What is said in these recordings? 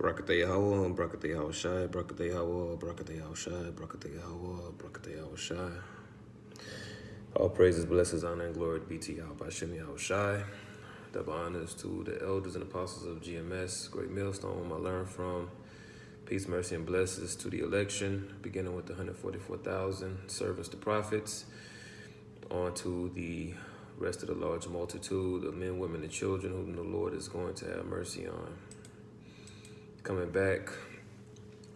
Brakate Hawa, Brakate Hawa Shai, Brakate Hawa, Brakate Hawa Shai, Brakate Hawa, Brakate Hawa Shai. All praises, blessings, honor, and glory be to Yahweh Hashem Yahweh Shai. Double honors to the elders and apostles of GMS, Great Millstone, I learned from. Peace, mercy, and blessings to the election, beginning with the 144,000 servants to prophets, on to the rest of the large multitude of men, women, and children whom the Lord is going to have mercy on. Coming back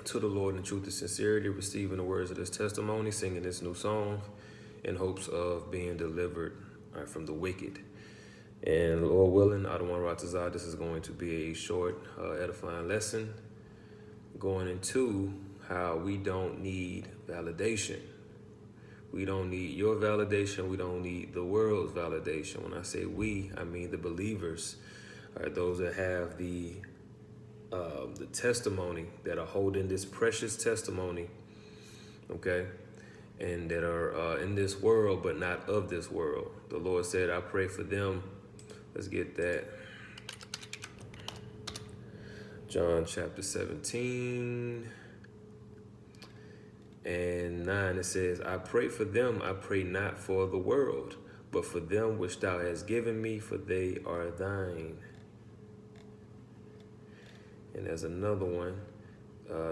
to the Lord in truth and sincerity, receiving the words of this testimony, singing this new song in hopes of being delivered from the wicked. And Lord willing, Adawan Ratazah, this is going to be a short, edifying lesson going into how we don't need validation. We don't need your validation. We don't need the world's validation. When I say we, I mean the believers, those that have the testimony, that are holding this precious testimony, okay, and that are in this world but not of this world. The Lord said, I pray for them. Let's get that. John chapter 17 and 9, it says, I pray for them, I pray not for the world, but for them which thou hast given me, for they are thine. And there's another one,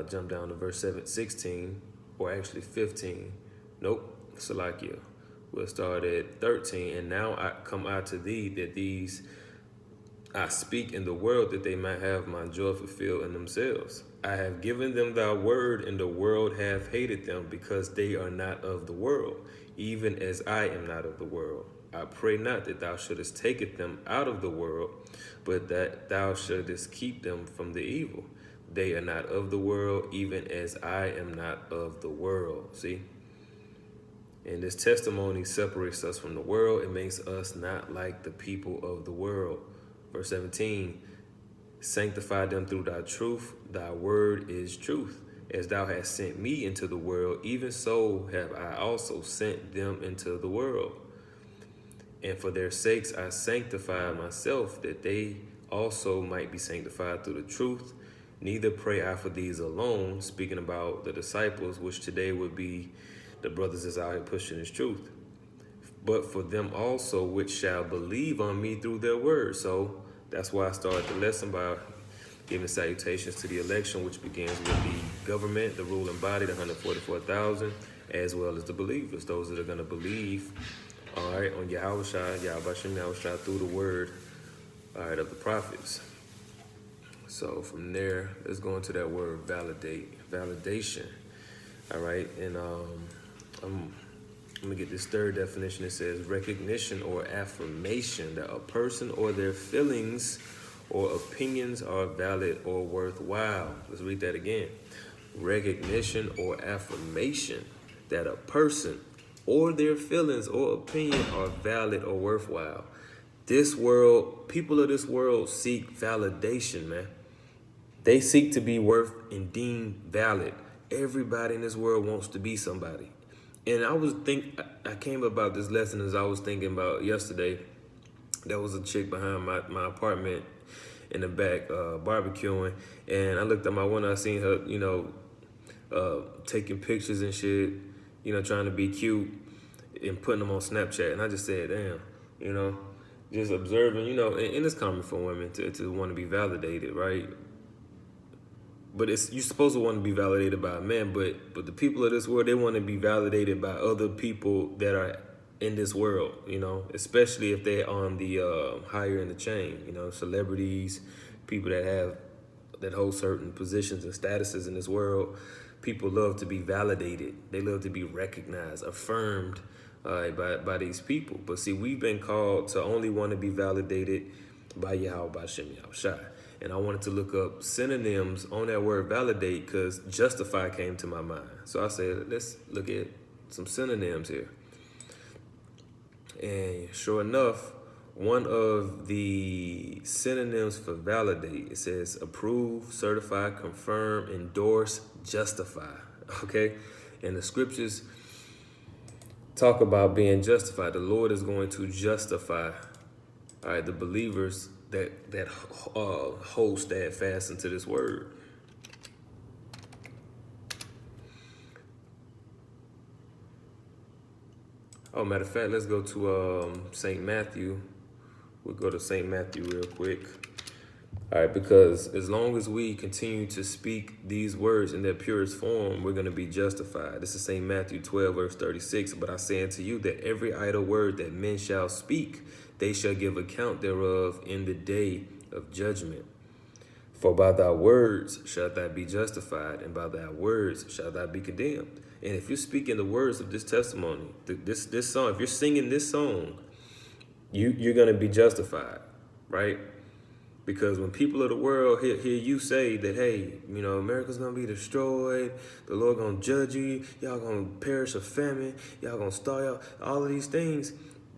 jump down to verse 16, or actually 15. Nope, Salakia. We'll start at 13. And now I come out to thee, that these I speak in the world, that they might have my joy fulfilled in themselves. I have given them thy word, and the world hath hated them, because they are not of the world, even as I am not of the world. I pray not that thou shouldest take them out of the world, but that thou shouldest keep them from the evil. They are not of the world, even as I am not of the world. See? And this testimony separates us from the world. It makes us not like the people of the world. Verse 17, sanctify them through thy truth. Thy word is truth. As thou hast sent me into the world, even so have I also sent them into the world. And for their sakes I sanctify myself, that they also might be sanctified through the truth. Neither pray I for these alone, speaking about the disciples, which today would be the brothers that's out here pushing this truth, but for them also which shall believe on me through their word. So that's why I started the lesson by giving salutations to the election, which begins with the government, the ruling body, the 144,000, as well as the believers, those that are going to believe, all right, on Yahweh Shai, Yahweh Shem Yahweh Shai, through the word, all right, of the prophets. So from there, let's go into that word validation, all right, and I'm going to get this third definition. It says recognition or affirmation that a person or their feelings or opinions are valid or worthwhile. Let's read that again. Recognition or affirmation that a person or their feelings or opinion are valid or worthwhile. This world, people of this world seek validation, man. They seek to be worth and deemed valid. Everybody in this world wants to be somebody. And I came about this lesson as I was thinking about yesterday. There was a chick behind my apartment in the back barbecuing, and I looked at my window. I seen her, taking pictures and shit, trying to be cute and putting them on Snapchat. And I just said, damn, just observing, and it's common for women to want to be validated, right? But you're supposed to want to be validated by a man, but the people of this world, they want to be validated by other people that are in this world, especially if they're on the higher in the chain, celebrities, people that hold certain positions and statuses in this world. People love to be validated. They love to be recognized, affirmed by these people. But see, we've been called to only want to be validated by Yahweh Hashem Yahweh Shai. And I wanted to look up synonyms on that word validate, because justify came to my mind. So I said, let's look at some synonyms here. And sure enough, one of the synonyms for validate, it says approve, certify, confirm, endorse, justify. Okay? And the scriptures talk about being justified. The Lord is going to justify, all right, the believers that hold steadfast into this word. Oh, matter of fact, let's go to St. Matthew. We'll go to St. Matthew real quick. All right, because as long as we continue to speak these words in their purest form, we're going to be justified. This is St. Matthew 12, verse 36. But I say unto you that every idle word that men shall speak, they shall give account thereof in the day of judgment. For by thy words shalt thou be justified, and by thy words shalt thou be condemned. And if you're speaking the words of this testimony, this song, if you're singing this song, you're going to be justified, right? Because when people of the world hear you say that, hey, America's going to be destroyed, the Lord going to judge you, y'all going to perish of famine, y'all going to starve out, all of these things,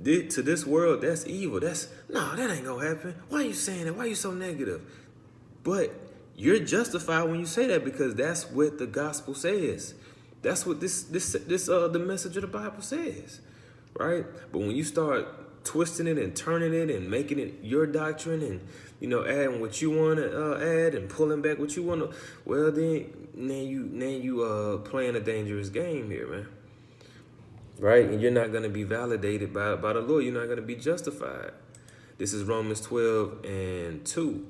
to this world, that's evil. That ain't going to happen. Why are you saying that? Why are you so negative? But you're justified when you say that, because that's what the gospel says. That's what the message of the Bible says, right? But when you start twisting it and turning it and making it your doctrine and, adding what you want to add and pulling back what you want to, well, then you playing a dangerous game here, man. Right? And you're not going to be validated by the Lord. You're not going to be justified. This is Romans 12 and 2.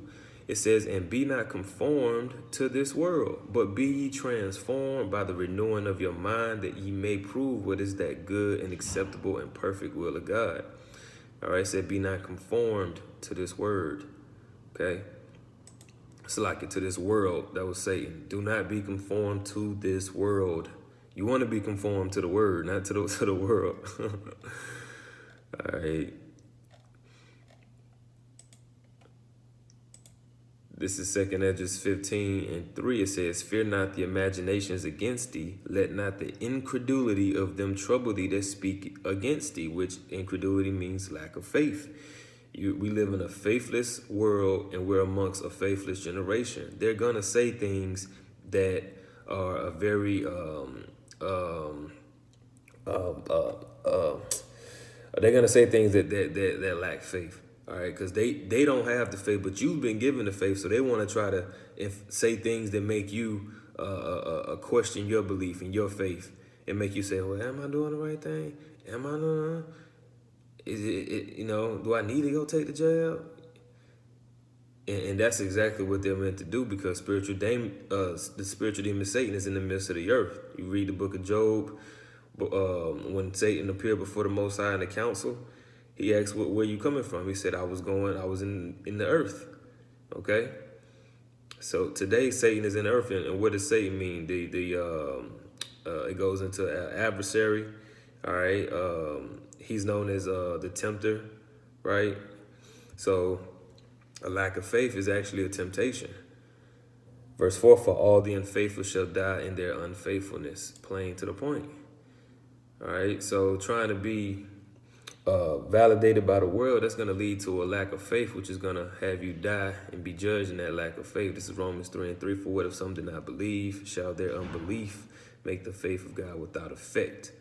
It says, and be not conformed to this world, but be ye transformed by the renewing of your mind, that ye may prove what is that good and acceptable and perfect will of God. All right, it said, be not conformed to this word. Okay? It's like it to this world. That was Satan. Do not be conformed to this world. You want to be conformed to the word, not to the world. All right. This is 2 Esdras 15 and 3. It says, fear not the imaginations against thee. Let not the incredulity of them trouble thee that speak against thee, which incredulity means lack of faith. We live in a faithless world, and we're amongst a faithless generation. They're going to say things that are a very, they're going to say things that lack faith. All right, because they don't have the faith, but you've been given the faith, so they want to try to say things that make you question your belief and your faith, and make you say, well, am I doing the right thing? Am I doing do I need to go take the jab? And that's exactly what they're meant to do, because the spiritual demon Satan is in the midst of the earth. You read the book of Job, when Satan appeared before the Most High in the council, he asked, where you coming from? He said, I was in the earth. Okay? So today, Satan is in the earth. And what does Satan mean? It goes into adversary. All right? He's known as the tempter, right? So a lack of faith is actually a temptation. Verse 4, for all the unfaithful shall die in their unfaithfulness. Plain to the point. All right? So trying to be validated by the world, that's going to lead to a lack of faith, which is going to have you die and be judged in that lack of faith. This is Romans 3 and 3. For what if some do not believe? Shall their unbelief make the faith of God without effect?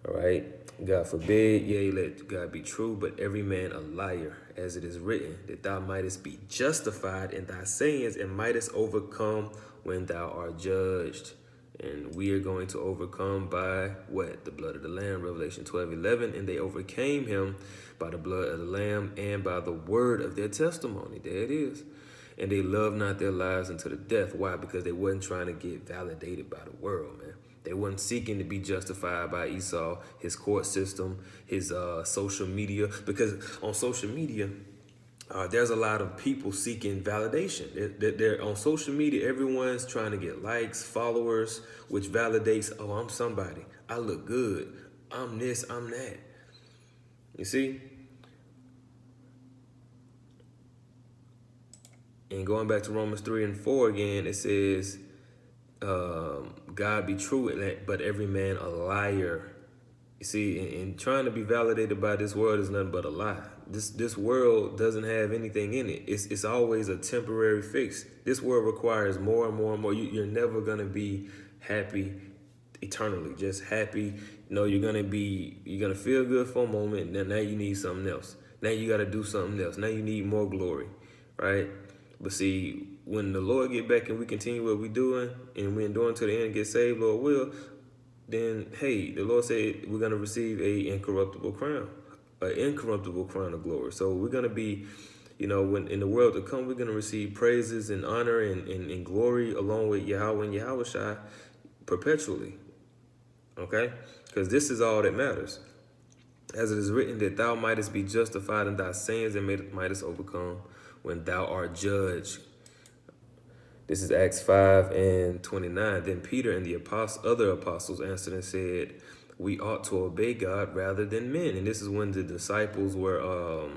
All right. God forbid, yea, let God be true, but every man a liar, as it is written, that thou mightest be justified in thy sayings and mightest overcome when thou art judged. And we are going to overcome by what? The blood of the Lamb, Revelation 12:11. And they overcame him by the blood of the Lamb and by the word of their testimony. There it is. And they loved not their lives unto the death. Why? Because they wasn't trying to get validated by the world, man. They weren't seeking to be justified by Esau, his court system, his social media. Because on social media, there's a lot of people seeking validation. They're on social media. Everyone's trying to get likes, followers, which validates, oh, I'm somebody. I look good. I'm this, I'm that. You see? And going back to Romans 3 and 4 again, it says, God be true, but every man a liar. You see, and trying to be validated by this world is nothing but a lie. This world doesn't have anything in it. It's always a temporary fix. This world requires more and more and more. You're never gonna be happy eternally. Just happy. You're gonna feel good for a moment. Now you need something else. Now you gotta do something else. Now you need more glory, right? But see, when the Lord get back and we continue what we're doing and we're enduring to the end and get saved, Lord will, then hey, the Lord said we're gonna receive a incorruptible crown, an incorruptible crown of glory. So we're gonna be, when in the world to come, we're gonna receive praises and honor and glory along with Yahweh and Yahweh Shai perpetually. Okay, because this is all that matters. As it is written, that thou mightest be justified in thy sins and mightest overcome when thou art judged. This is Acts 5:29. Then Peter and the other apostles answered and said, we ought to obey God rather than men. And this is when the disciples were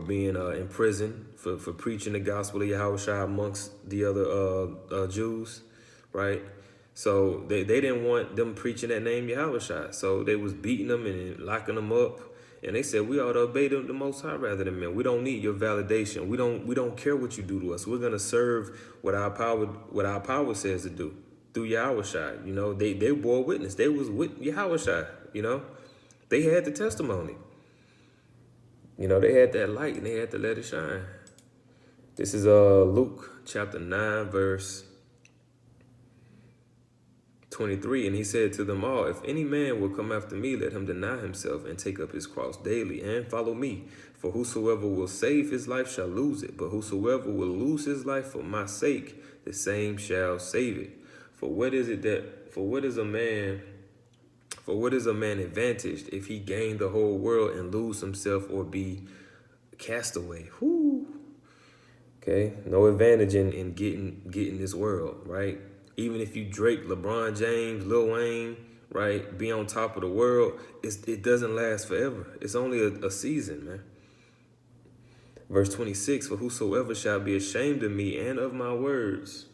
being imprisoned for preaching the gospel of Yahweh Shai amongst the other Jews, right? So they didn't want them preaching that name Yahweh Shai. So they was beating them and locking them up. And they said, we ought to obey the Most High rather than men. We don't need your validation. We don't care what you do to us. We're gonna serve what our power says to do through Yahweh Shai. They bore witness. They was with Yahweh Shai. They had the testimony. They had that light and they had to let it shine. This is Luke chapter 9, verse 23, and he said to them all, if any man will come after me, let him deny himself and take up his cross daily and follow me. For whosoever will save his life shall lose it, but whosoever will lose his life for my sake, the same shall save it. For what is a man advantaged if he gain the whole world and lose himself or be cast away? Whoo. Okay, no advantage in getting this world, right? Even if you Drake, LeBron James, Lil Wayne, right, be on top of the world, it doesn't last forever. It's only a season, man. Verse 26, for whosoever shall be ashamed of me and of my words,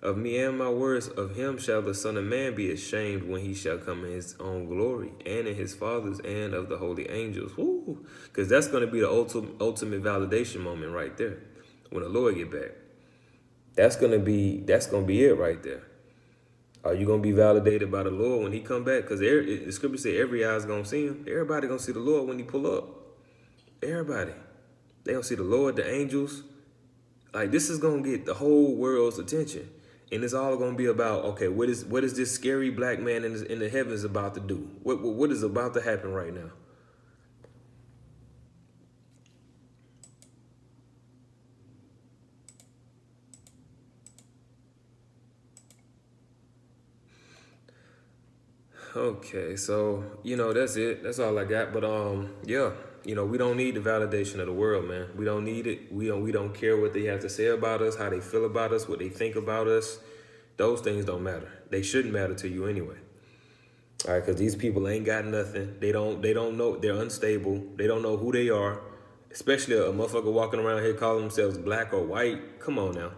of me and my words, of him shall the Son of Man be ashamed when he shall come in his own glory and in his Father's and of the holy angels. Woo! Because that's going to be the ultimate validation moment right there when the Lord get back. That's gonna be it right there. Are you gonna be validated by the Lord when he come back? Because the scripture say every eye's gonna see him. Everybody gonna see the Lord when he pull up. Everybody. They gonna see the Lord, the angels. Like, this is gonna get the whole world's attention. And it's all gonna be about, okay, what is this scary black man in the heavens about to do? What is about to happen right now? Okay, so, that's it. That's all I got. But, yeah, we don't need the validation of the world, man. We don't need it. We don't care what they have to say about us, how they feel about us, what they think about us. Those things don't matter. They shouldn't matter to you anyway. All right, because these people ain't got nothing. They don't know. They're unstable. They don't know who they are, especially a motherfucker walking around here calling themselves black or white. Come on now.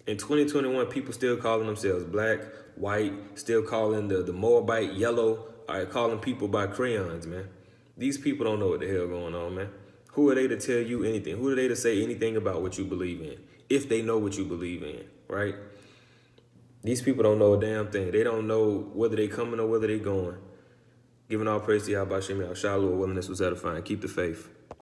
In 2021, people still calling themselves black, white, still calling the Moabite yellow, calling people by crayons, man. These people don't know what the hell going on, man. Who are they to tell you anything? Who are they to say anything about what you believe in? If they know what you believe in, right? These people don't know a damn thing. They don't know whether they coming or whether they going. Giving all praise to Yahweh Shem Yahweh Shai, Lord, willingness was edifying. Keep the faith.